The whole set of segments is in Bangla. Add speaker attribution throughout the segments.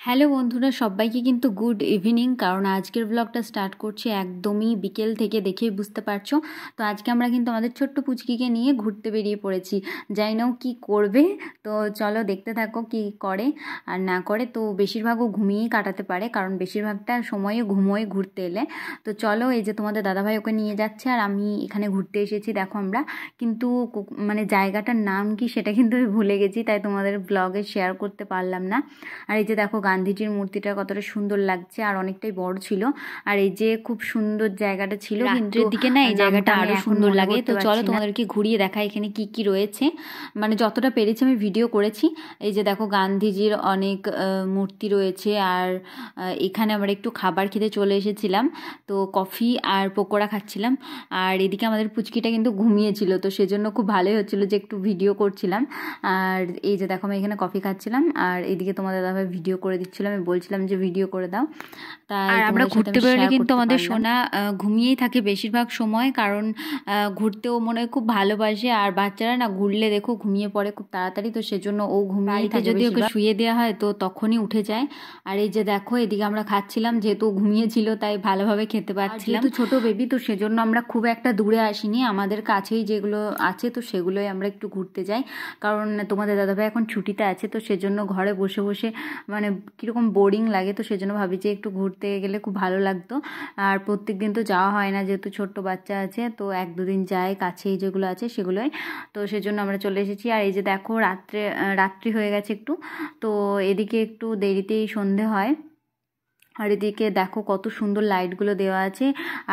Speaker 1: হ্যালো বন্ধুরা, সবাইকে কিন্তু গুড ইভিনিং। কারণ আজকের ব্লগটা স্টার্ট করছি একদমই বিকেল থেকে, দেখেই বুঝতে পারছো। তো আজকে আমরা কিন্তু আমাদের ছোট্ট পুচকিকে নিয়ে ঘুরতে বেরিয়ে পড়েছি। জানি না ও কী করবে, তো চলো দেখতে থাকো কি করে আর না করে। তো বেশিরভাগও ঘুমিয়েই কাটাতে পারে, কারণ বেশিরভাগটা সময়ে ঘুমোয় ঘুরতে এলে। তো চলো, এই যে তোমাদের দাদাভাই ওকে নিয়ে যাচ্ছে আর আমি এখানে ঘুরতে এসেছি। দেখো আমরা কিন্তু মানে জায়গাটার নাম কি সেটা কিন্তু আমি ভুলে গেছি, তাই তোমাদের ব্লগে শেয়ার করতে পারলাম না। আর এই যে দেখো গান্ধীজির মূর্তিটা কতটা সুন্দর লাগছে আর অনেকটাই বড় ছিল। আর এই যে খুব সুন্দর জায়গাটা ছিল, কিন্তু
Speaker 2: দিকে না এই জায়গাটা আরো সুন্দর লাগে। তো চলো
Speaker 1: তোমাদেরকে ঘুরিয়ে দেখা এখানে কি কি রয়েছে। মানে যতটা পেরেছি আমি ভিডিও করেছি। এই যে দেখো গান্ধীজির অনেক মূর্তি রয়েছে। আর এখানে আমরা একটু খাবার খেতে চলে এসেছিলাম, তো কফি আর পকোড়া খাচ্ছিলাম। আর এদিকে আমাদের পুচকিটা কিন্তু ঘুমিয়েছিল, তো সেজন্য খুব ভালোই হচ্ছিলো যে একটু ভিডিও করছিলাম। আর এই যে দেখো আমি এখানে কফি খাচ্ছিলাম আর এদিকে তোমাদের দাদা ভিডিও করে দিচ্ছিলাম। আমি বলছিলাম যে ভিডিও করে দাও। তাই
Speaker 2: আর আমরা ঘুরতে বেরোলে কিন্তু আমাদের সোনা
Speaker 1: ঘুমিয়েই থাকে বেশিরভাগ সময়, কারণ ঘুরতেও মনে হয় খুব ভালোবাসে। আর বাচ্চারা না ঘুরলে দেখো ঘুমিয়ে পড়ে খুব তাড়াতাড়ি, তো সেজন্য ও ঘুমিয়ে থাকে। যদি ওকে শুয়ে দেওয়া হয় তো তখনই উঠে যায়। আর এই যে দেখো এদিকে আমরা খাচ্ছিলাম, যেহেতু ঘুমিয়েছিল তাই ভালোভাবে খেতে পারছিলাম। যেহেতু ছোটো বেবি, তো সেজন্য আমরা খুব একটা দূরে আসিনি, আমাদের কাছেই যেগুলো আছে তো সেগুলোই আমরা একটু ঘুরতে যাই। কারণ তোমাদের দাদাভাই এখন ছুটিতে আছে, তো সেজন্য ঘরে বসে বসে মানে কীরকম বোরিং লাগে, তো সেজন্য ভাবি যে একটু ঘুরতে গেলে খুব ভালো লাগতো। আর প্রত্যেক দিন তো যাওয়া হয় না, যেহেতু ছোট্ট বাচ্চা আছে, তো এক দুদিন যাই কাছেই যেগুলো আছে সেগুলোই। তো সেজন্য আমরা চলে এসেছি। আর এই যে দেখো রাত্রি হয়ে গেছে একটু, তো এদিকে একটু দেরিতেই সন্ধে হয়। আর এদিকে দেখো কত সুন্দর লাইটগুলো দেওয়া আছে।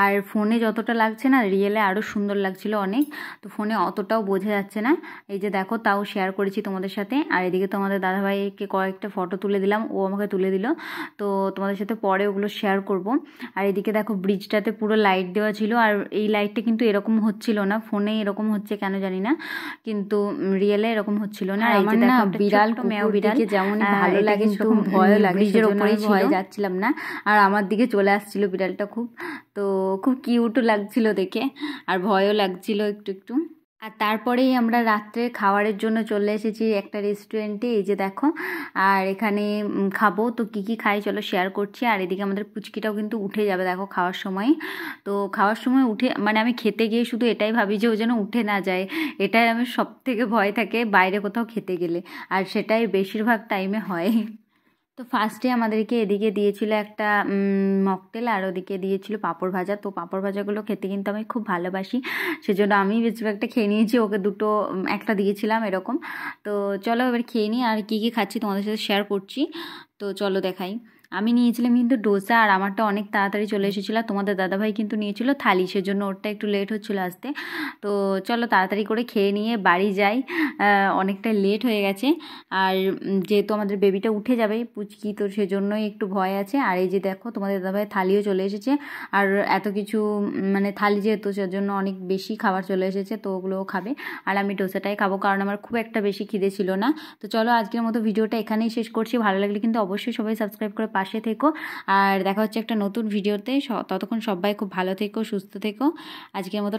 Speaker 1: আর ফোনে যতটা লাগছে না, রিয়েলে আরও সুন্দর লাগছিল অনেক। তো ফোনে অতটাও বোঝা যাচ্ছে না। এই যে দেখো তাও শেয়ার করেছি তোমাদের সাথে। আর এদিকে তোমাদের দাদাভাইকে কয়েকটা ফটো তুলে দিলাম, ও আমাকে তুলে দিল। তো তোমাদের সাথে পরে ওগুলো শেয়ার করব। আর এদিকে দেখো ব্রিজটাতে পুরো লাইট দেওয়া ছিল। আর এই লাইটটা কিন্তু এরকম হচ্ছিল না, ফোনে এরকম হচ্ছে কেন জানি না, কিন্তু রিয়েলে এরকম হচ্ছিল না। আর আমার না বিড়াল মেও বিড়াল যেমন ভালো লাগে, কিন্তু ভয়ও লাগে, ব্রিজের ওপরেই ভয়ে যাচ্ছিলাম না। আর আমার দিকে চলে আসছিল বিড়ালটা খুব, তো খুব কিউটও লাগছিল দেখে আর ভয়ও লাগছিল একটু একটু। আর তারপরেই আমরা রাত্রে খাবারের জন্য চলে এসেছি একটা রেস্টুরেন্টে। এই যে দেখো, আর এখানে খাবো, তো কী কী খাই চলো শেয়ার করছি। আর এদিকে আমাদের পুচকিটাও কিন্তু উঠে যাবে দেখো খাওয়ার সময়। তো খাওয়ার সময় উঠে মানে আমি খেতে গিয়ে শুধু এটাই ভাবি যে ও যেন উঠে না যায়, এটাই আমার সব থেকে ভয় থাকে বাইরে কোথাও খেতে গেলে। আর সেটাই বেশিরভাগ টাইমে হয়। তো ফার্স্টে আমাদেরকে এদিকে দিয়েছিল একটা মকটেল, আর ওদিকে দিয়েছিল পাঁপড় ভাজা। তো পাঁপড় ভাজাগুলো খেতে কিন্তু আমি খুব ভালোবাসি, সেজন্য আমি বেশিরভাগটা খেয়ে নিয়েছি, ওকে দুটো একটা দিয়েছিলাম এরকম। তো চলো এবার খেয়ে নিই, আর কী কী খাচ্ছি তোমাদের সাথে শেয়ার করছি। তো চলো দেখাই। আমি নিয়েছিলাম কিন্তু ডোসা, আর আমারটা অনেক তাড়াতাড়ি চলে এসেছিলো। তোমাদের দাদাভাই কিন্তু নিয়েছিল থালি, সেজন্য ওরটা একটু লেট হচ্ছিলো আসতে। তো চলো তাড়াতাড়ি করে খেয়ে নিয়ে বাড়ি যাই, অনেকটা লেট হয়ে গেছে। আর যেহেতু আমাদের বেবিটা উঠে যাবে পুচকি, তো সেজন্যই একটু ভয় আছে। আর এই যে দেখো তোমাদের দাদাভাই থালিও চলে এসেছে। আর এত কিছু মানে থালি যেহেতু, সেজন্য অনেক বেশি খাবার চলে এসেছে, তো ওগুলোও খাবে। আর আমি ডোসাটাই খাবো, কারণ আমার খুব একটা বেশি খিদে ছিল না। তো চলো আজকের মতো ভিডিওটা এখানেই শেষ করছি। ভালো লাগলে কিন্তু অবশ্যই সবাই সাবস্ক্রাইব করে পাশে থেকো। আর দেখা হচ্ছে একটা নতুন ভিডিওতে, ততক্ষণ সবাই খুব ভালো থেকো, সুস্থ থেকো। আজকের মতো